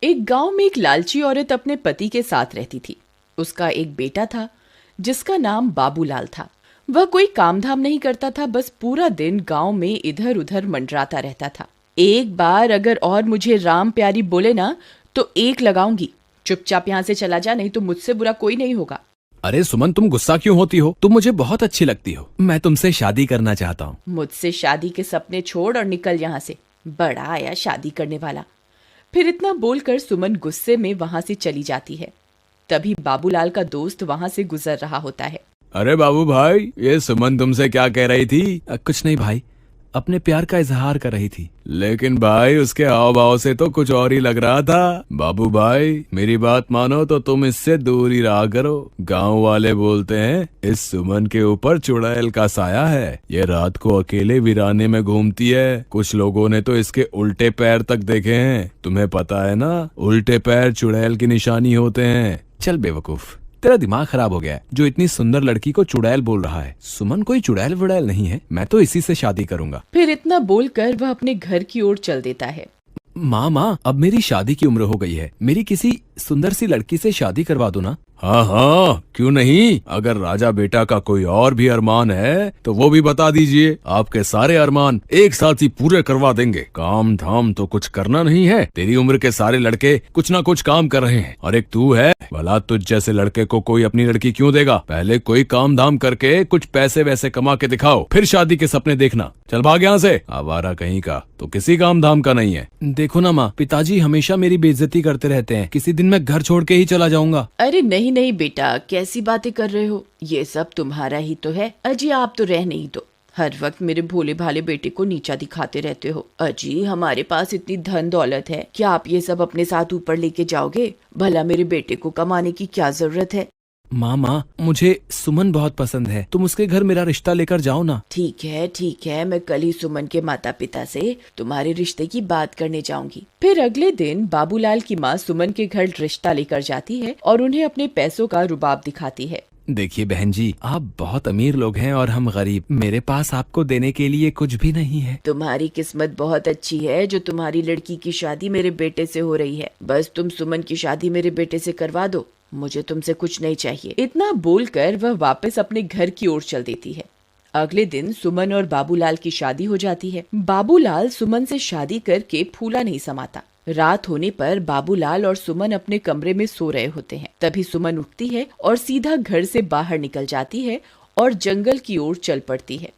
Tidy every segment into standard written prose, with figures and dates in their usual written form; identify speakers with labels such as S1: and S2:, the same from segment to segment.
S1: एक गांव में एक लालची औरत अपने पति के साथ रहती थी। उसका एक बेटा था जिसका नाम बाबूलाल था। वह कोई काम धाम नहीं करता था, बस पूरा दिन गांव में इधर उधर मंडराता रहता था। एक बार अगर और मुझे राम प्यारी बोले ना तो एक लगाऊंगी। चुपचाप यहाँ से चला जा, नहीं तो मुझसे बुरा कोई नहीं होगा।
S2: अरे सुमन, तुम गुस्सा क्यों होती हो? तुम मुझे बहुत अच्छी लगती हो। मैं तुमसे शादी करना चाहता हूँ।
S1: मुझसे शादी के सपने छोड़ और निकल यहाँ से। बड़ा आया शादी करने वाला। फिर इतना बोलकर सुमन गुस्से में वहां से चली जाती है। तभी बाबूलाल का दोस्त वहां से गुजर रहा होता है।
S2: अरे बाबू भाई, ये सुमन तुमसे क्या कह रही थी? कुछ नहीं भाई, अपने प्यार का इजहार कर रही थी। लेकिन भाई उसके हाव भाव से तो कुछ और ही लग रहा था। बाबू भाई, मेरी बात मानो तो तुम इससे दूर ही रहा करो। गांव वाले बोलते हैं इस सुमन के ऊपर चुड़ैल का साया है। ये रात को अकेले वीराने में घूमती है। कुछ लोगों ने तो इसके उल्टे पैर तक देखे हैं। तुम्हें पता है ना, उल्टे पैर चुड़ैल की निशानी होते हैं। चल बेवकूफ, तेरा दिमाग खराब हो गया है जो इतनी सुंदर लड़की को चुड़ैल बोल रहा है। सुमन कोई चुड़ैल वुड़ैल नहीं है, मैं तो इसी से शादी करूंगा।
S1: फिर इतना बोलकर वह अपने घर की ओर चल देता है।
S2: माँ, अब मेरी शादी की उम्र हो गई है। मेरी किसी सुंदर सी लड़की से शादी करवा दो ना। हाँ हाँ, क्यों नहीं। अगर राजा बेटा का कोई और भी अरमान है तो वो भी बता दीजिए। आपके सारे अरमान एक साथ ही पूरे करवा देंगे। काम धाम तो कुछ करना नहीं है। तेरी उम्र के सारे लड़के कुछ ना कुछ काम कर रहे हैं और एक तू है। भला तुझ जैसे लड़के को कोई अपनी लड़की क्यों देगा? पहले कोई काम धाम करके कुछ पैसे वैसे कमा के दिखाओ, फिर शादी के सपने देखना। चल भाग यहाँ से, आवारा कहीं का। तो किसी काम धाम का नहीं है। देखो ना माँ, पिताजी हमेशा मेरी बेइज्जती करते रहते हैं। किसी दिन मैं घर छोड़ के ही चला जाऊंगा।
S1: अरे नहीं नहीं बेटा, कैसी बातें कर रहे हो? ये सब तुम्हारा ही तो है। अजी आप तो रहने ही दो। हर वक्त मेरे भोले भाले बेटे को नीचा दिखाते रहते हो। अजी हमारे पास इतनी धन दौलत है, क्या आप ये सब अपने साथ ऊपर लेके जाओगे? भला मेरे बेटे को कमाने की क्या जरूरत है?
S2: माँ, मुझे सुमन बहुत पसंद है। तुम उसके घर मेरा रिश्ता लेकर जाओ ना।
S1: ठीक है, मैं कल ही सुमन के माता पिता से तुम्हारे रिश्ते की बात करने जाऊंगी। फिर अगले दिन बाबूलाल की माँ सुमन के घर रिश्ता लेकर जाती है और उन्हें अपने पैसों का रुबाब दिखाती है।
S2: देखिए बहन जी, आप बहुत अमीर लोग हैं और हम गरीब। मेरे पास आपको देने के लिए कुछ भी नहीं है।
S1: तुम्हारी किस्मत बहुत अच्छी है जो तुम्हारी लड़की की शादी मेरे बेटे से हो रही है। बस तुम सुमन की शादी मेरे बेटे से करवा दो, मुझे तुमसे कुछ नहीं चाहिए। इतना बोलकर वह वापस अपने घर की ओर चल देती है। अगले दिन सुमन और बाबूलाल की शादी हो जाती है। बाबूलाल सुमन से शादी करके फूला नहीं समाता। रात होने पर बाबूलाल और सुमन अपने कमरे में सो रहे होते हैं। तभी सुमन उठती है और सीधा घर से बाहर निकल जाती है और जंगल की ओर चल पड़ती है।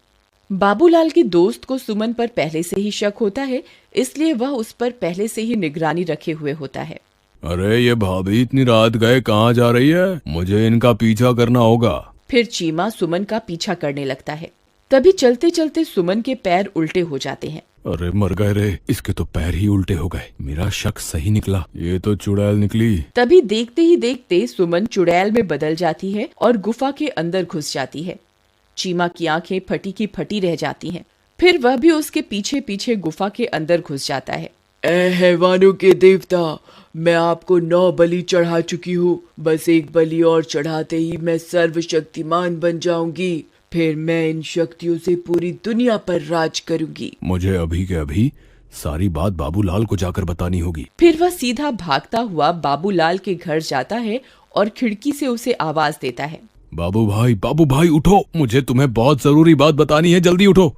S1: बाबूलाल के दोस्त को सुमन पर पहले से ही शक होता है, इसलिए वह उस पर पहले से ही निगरानी रखे हुए होता है।
S2: अरे ये भाभी इतनी रात गए कहाँ जा रही है? मुझे इनका पीछा करना होगा।
S1: फिर चीमा सुमन का पीछा करने लगता है। तभी चलते चलते सुमन के पैर उल्टे हो जाते हैं।
S2: अरे मर गए रे, इसके तो पैर ही उल्टे हो गए। मेरा शक सही निकला, ये तो चुड़ैल निकली।
S1: तभी देखते ही देखते सुमन चुड़ैल में बदल जाती है और गुफा के अंदर घुस जाती है। चीमा की आंखें फटी की फटी रह जाती हैं। फिर वह भी उसके पीछे पीछे गुफा के अंदर घुस जाता है।
S3: ए हैवानों के देवता, मैं आपको 9 बलि चढ़ा चुकी हूँ। बस एक बलि और चढ़ाते ही मैं सर्वशक्तिमान बन जाऊंगी। फिर मैं इन शक्तियों से पूरी दुनिया पर राज करूंगी।
S2: मुझे अभी के अभी सारी बात बाबूलाल को जाकर बतानी होगी।
S1: फिर वह सीधा भागता हुआ बाबूलाल के घर जाता है और खिड़की से उसे आवाज देता है।
S2: बाबू भाई उठो, मुझे तुम्हें बहुत जरूरी बात बतानी है, जल्दी उठो।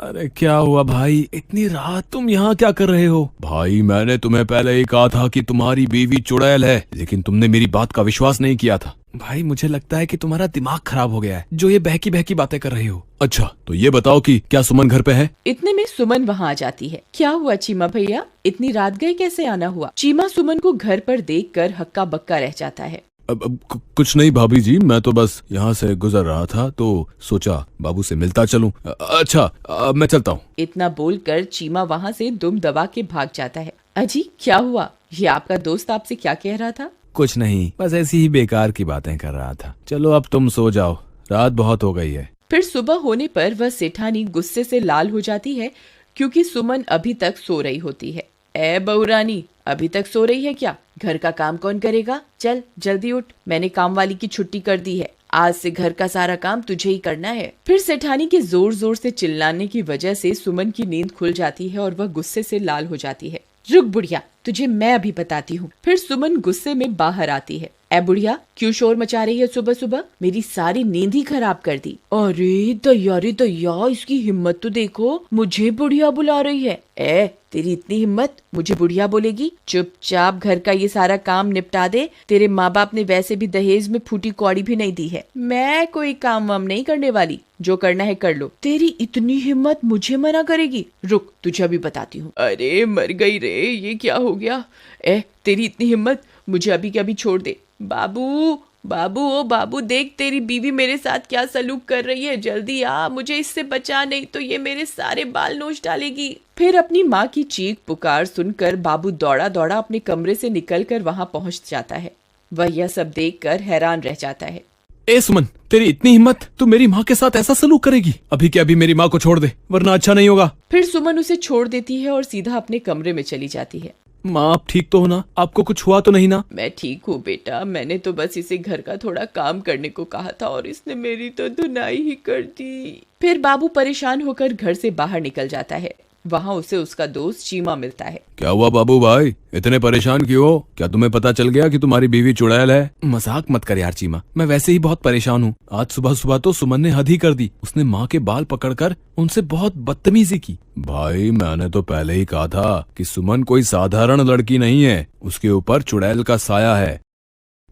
S2: अरे क्या हुआ भाई, इतनी रात तुम यहाँ क्या कर रहे हो? भाई मैंने तुम्हें पहले ही कहा था कि तुम्हारी बीवी चुड़ैल है, लेकिन तुमने मेरी बात का विश्वास नहीं किया था। भाई मुझे लगता है कि तुम्हारा दिमाग खराब हो गया है, जो ये बहकी बहकी बातें कर रहे हो। अच्छा तो ये बताओ कि क्या सुमन घर पे है?
S1: इतने में सुमन वहाँ आ जाती है। क्या हुआ चीमा भैया, इतनी रात गए कैसे आना हुआ? चीमा सुमन को घर पर देखकर हक्का बक्का रह जाता है।
S2: अब कुछ नहीं भाभी जी, मैं तो बस यहाँ से गुजर रहा था तो सोचा बाबू से मिलता चलूं। अच्छा मैं चलता हूँ।
S1: इतना बोलकर चीमा वहाँ से दुम दबा के भाग जाता है। अजी क्या हुआ, ये आपका दोस्त आपसे क्या कह रहा था?
S2: कुछ नहीं, बस ऐसी ही बेकार की बातें कर रहा था। चलो अब तुम सो जाओ, रात बहुत हो गई है।
S1: फिर सुबह होने पर वह सेठानी गुस्से से लाल हो जाती है क्योंकि सुमन अभी तक सो रही होती है। ए बहुरानी, अभी तक सो रही है क्या? घर का काम कौन करेगा? चल जल्दी उठ, मैंने काम वाली की छुट्टी कर दी है। आज से घर का सारा काम तुझे ही करना है। फिर सेठानी के जोर जोर से चिल्लाने की वजह से सुमन की नींद खुल जाती है और वह गुस्से से लाल हो जाती है। रुक बुढ़िया, तुझे मैं अभी बताती हूँ। फिर सुमन गुस्से में बाहर आती है। ए बुढ़िया, क्यों शोर मचा रही है सुबह सुबह? मेरी सारी नींद ही खराब कर दी। अरे दैया रे दैया, इसकी हिम्मत तो देखो, मुझे बुढ़िया बुला रही है। ए, तेरी इतनी हिम्मत, मुझे बुढ़िया बोलेगी? चुपचाप घर का ये सारा काम निपटा दे। तेरे माँ बाप ने वैसे भी दहेज में फूटी कौड़ी भी नहीं दी है। मैं कोई काम वाम नहीं करने वाली, जो करना है कर लो। तेरी इतनी हिम्मत, मुझे मना करेगी? रुक, तुझे अभी बताती हूँ।
S3: अरे मर गई रे, ये क्या हो गया?
S1: तेरी इतनी हिम्मत, मुझे अभी के अभी छोड़ दे। बाबू बाबू, ओ बाबू, देख तेरी बीवी मेरे साथ क्या सलूक कर रही है। जल्दी आ, मुझे इससे बचा, नहीं तो ये मेरे सारे बाल नोच डालेगी। फिर अपनी माँ की चीख पुकार सुनकर बाबू दौड़ा दौड़ा अपने कमरे से निकलकर वहां पहुंच जाता है। वह यह सब देखकर हैरान रह जाता है।
S2: ए सुमन, तेरी इतनी हिम्मत, तू मेरी माँ के साथ ऐसा सलूक करेगी? अभी के अभी मेरी माँ को छोड़ दे, वरना अच्छा नहीं होगा।
S1: फिर सुमन उसे छोड़ देती है और सीधा अपने कमरे में चली जाती है।
S2: माँ, आप ठीक तो हो ना? आपको कुछ हुआ तो नहीं ना?
S1: मैं ठीक हूँ बेटा, मैंने तो बस इसे घर का थोड़ा काम करने को कहा था और इसने मेरी तो धुनाई ही कर दी। फिर बाबू परेशान होकर घर से बाहर निकल जाता है। वहाँ उसे उसका दोस्त चीमा मिलता है।
S2: क्या हुआ बाबू भाई, इतने परेशान क्यों हो? क्या तुम्हें पता चल गया कि तुम्हारी बीवी चुड़ैल है? मजाक मत कर यार चीमा, मैं वैसे ही बहुत परेशान हूँ। आज सुबह सुबह तो सुमन ने हद ही कर दी। उसने माँ के बाल पकड़कर उनसे बहुत बदतमीजी की। भाई, मैंने तो पहले ही कहा था कि सुमन कोई साधारण लड़की नहीं है, उसके ऊपर चुड़ैल का साया है।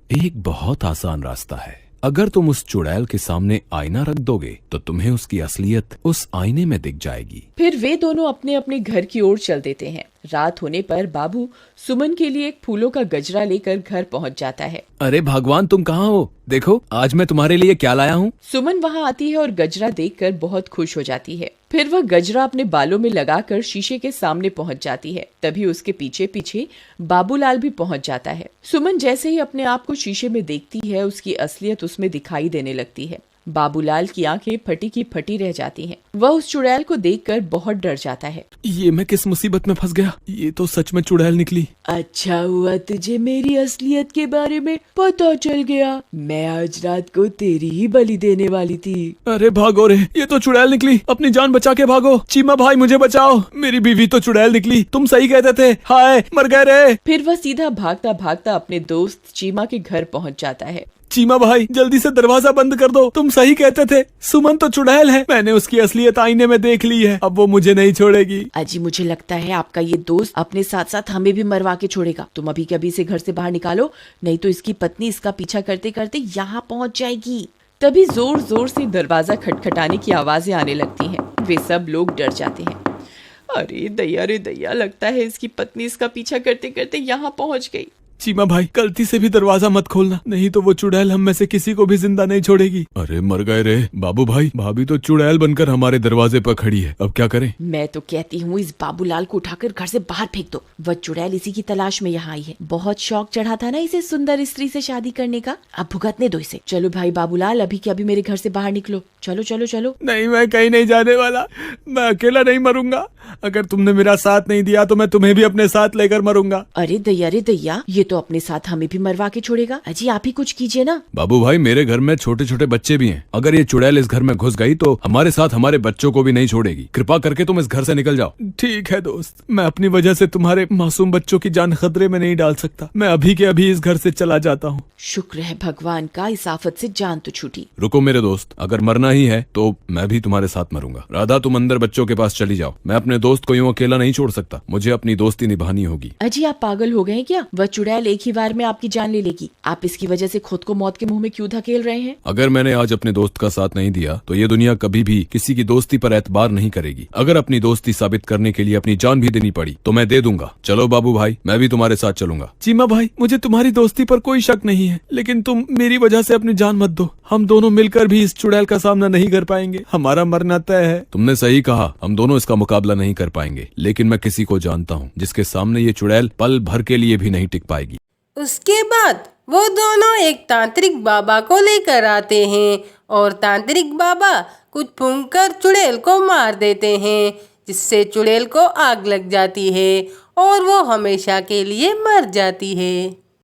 S2: एक बहुत आसान रास्ता है, अगर तुम उस चुड़ैल के सामने आईना रख दोगे तो तुम्हें उसकी असलियत उस आईने में दिख जाएगी।
S1: फिर वे दोनों अपने अपने घर की ओर चल देते हैं। रात होने पर बाबू सुमन के लिए एक फूलों का गजरा लेकर घर पहुंच जाता है।
S2: अरे भगवान, तुम कहाँ हो? देखो आज मैं तुम्हारे लिए क्या लाया हूँ।
S1: सुमन वहाँ आती है और गजरा देखकर बहुत खुश हो जाती है। फिर वह गजरा अपने बालों में लगाकर शीशे के सामने पहुंच जाती है। तभी उसके पीछे पीछे बाबूलाल भी पहुंच जाता है। सुमन जैसे ही अपने आप को शीशे में देखती है, उसकी असलियत उसमें दिखाई देने लगती है। बाबूलाल की आंखें फटी की फटी रह जाती हैं। वह उस चुड़ैल को देखकर बहुत डर जाता है।
S2: ये मैं किस मुसीबत में फंस गया? ये तो सच में चुड़ैल निकली।
S3: अच्छा हुआ तुझे मेरी असलियत के बारे में पता चल गया। मैं आज रात को तेरी ही बलि देने वाली थी।
S2: अरे भागो रे, ये तो चुड़ैल निकली। अपनी जान बचा के भागो। चीमा भाई, मुझे बचाओ, मेरी बीवी तो चुड़ैल निकली। तुम सही कहते थे, हाय मर गए रे।
S1: फिर वह सीधा भागता भागता अपने दोस्त चीमा के घर पहुंच जाता है।
S2: चीमा भाई, जल्दी से दरवाजा बंद कर दो। तुम सही कहते थे, सुमन तो चुड़ैल है। मैंने उसकी असलियत आईने में देख ली है, अब वो मुझे नहीं छोड़ेगी।
S1: अजी, मुझे लगता है आपका ये दोस्त अपने साथ साथ हमें भी मरवा के छोड़ेगा। तुम अभी के अभी इसे घर से बाहर निकालो, नहीं तो इसकी पत्नी इसका पीछा करते करते यहाँ पहुँच जाएगी। तभी जोर जोर से दरवाजा खटखटाने की आवाजें आने लगती हैं। वे सब लोग डर जाते हैं। अरे दैया रे दैया, लगता है इसकी पत्नी इसका पीछा करते करते यहाँ पहुँच गई।
S2: चीमा भाई, गलती से भी दरवाजा मत खोलना, नहीं तो वो चुड़ैल हम में से किसी को भी जिंदा नहीं छोड़ेगी। अरे मर गए रे। बाबू भाई, भाभी तो चुड़ैल बनकर हमारे दरवाजे पर खड़ी है, अब क्या करें?
S1: मैं तो कहती हूँ इस बाबूलाल को उठाकर घर से बाहर फेंक दो। वह चुड़ैल इसी की तलाश में यहाँ आई है। बहुत शौक चढ़ा था ना इसे सुंदर स्त्री से शादी करने का, अब भुगतने दो इसे। चलो भाई बाबूलाल, अभी के अभी मेरे घर से बाहर निकलो। चलो चलो चलो।
S2: नहीं, मैं कहीं नहीं जाने वाला। मैं अकेला नहीं मरूंगा। अगर तुमने मेरा साथ नहीं दिया तो मैं तुम्हें भी अपने साथ लेकर मरूंगा।
S1: अरे दैया, ये तो अपने साथ हमें भी मरवा के छोड़ेगा। अजी, आप ही कुछ कीजिए ना।
S2: बाबू भाई, मेरे घर में छोटे छोटे बच्चे भी हैं। अगर ये चुड़ैल इस घर में घुस गई तो हमारे साथ हमारे बच्चों को भी नहीं छोड़ेगी। कृपा करके तुम इस घर से निकल जाओ। ठीक है दोस्त, मैं अपनी वजह से तुम्हारे मासूम बच्चों की जान खतरे में नहीं डाल सकता। मैं अभी के अभी इस घर से चला जाता हूँ।
S1: शुक्र है भगवान का, इस आफत से जान तो छूटी।
S2: रुको मेरे दोस्त, अगर मरना ही है तो मैं भी तुम्हारे साथ मरूंगा। राधा, तुम अंदर बच्चों के पास चली जाओ। मैं अपने दोस्त को यूं अकेला नहीं छोड़ सकता, मुझे अपनी दोस्ती निभानी होगी।
S1: अजी, आप पागल हो गए क्या? वह चुड़ैल एक ही बार में आपकी जान ले लेगी। आप इसकी वजह से खुद को मौत के मुंह में क्यों धकेल रहे हैं?
S2: अगर मैंने आज अपने दोस्त का साथ नहीं दिया तो ये दुनिया कभी भी किसी की दोस्ती पर एतबार नहीं करेगी। अगर अपनी दोस्ती साबित करने के लिए अपनी जान भी देनी पड़ी तो मैं दे दूंगा। चलो बाबू भाई, मैं भी तुम्हारे साथ चलूंगा। चीमा भाई, मुझे तुम्हारी दोस्ती पर कोई शक नहीं है, लेकिन तुम मेरी वजह से अपनी जान मत दो। हम दोनों मिलकर भी इस चुड़ैल का सामना नहीं कर पाएंगे। हमारा मरना तय है। तुमने सही कहा, हम दोनों इसका मुकाबला नहीं कर पाएंगे, लेकिन मैं किसी को जानता हूँ जिसके सामने ये चुड़ैल पल भर के लिए भी नहीं टिक पाएगी।
S4: उसके बाद वो दोनों एक तांत्रिक बाबा को लेकर आते हैं और तांत्रिक बाबा कुछ फूंक कर चुड़ैल को मार देते हैं, जिससे चुड़ैल को आग लग जाती है और वो हमेशा के लिए मर जाती है।